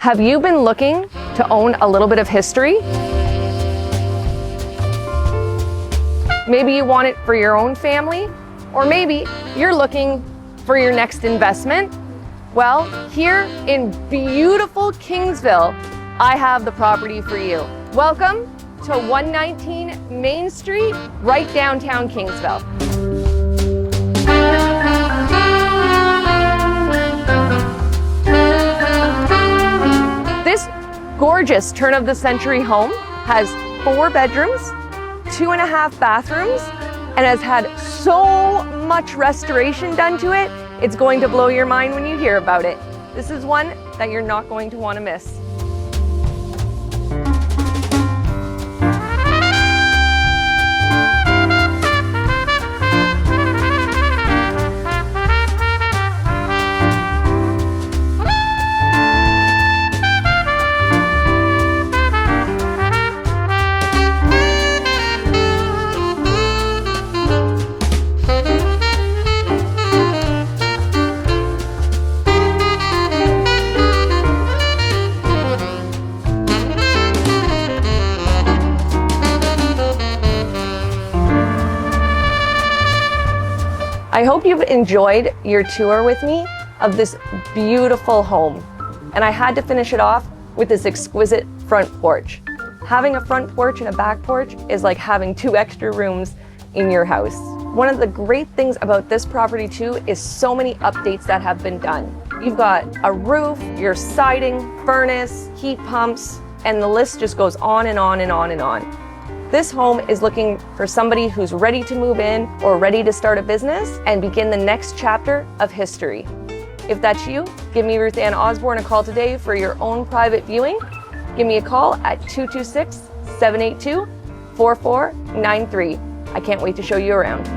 Have you been looking to own a little bit of history? Maybe you want it for your own family, or maybe you're looking for your next investment. Well, here in beautiful Kingsville, I have the property for you. Welcome to 119 Main Street, right downtown Kingsville. This gorgeous turn-of-the-century home has 4 bedrooms, 2.5 bathrooms, and has had so much restoration done to it, it's going to blow your mind when you hear about it. This is one that you're not going to want to miss. I hope you've enjoyed your tour with me of this beautiful home. And I had to finish it off with this exquisite front porch. Having a front porch and a back porch is like having 2 extra rooms in your house. One of the great things about this property too is so many updates that have been done. You've got a roof, your siding, furnace, heat pumps, and the list just goes on and on and on and on. This home is looking for somebody who's ready to move in or ready to start a business and begin the next chapter of history. If that's you, give me Ruth Ann Osborne a call today for your own private viewing. Give me a call at 226-782-4493. I can't wait to show you around.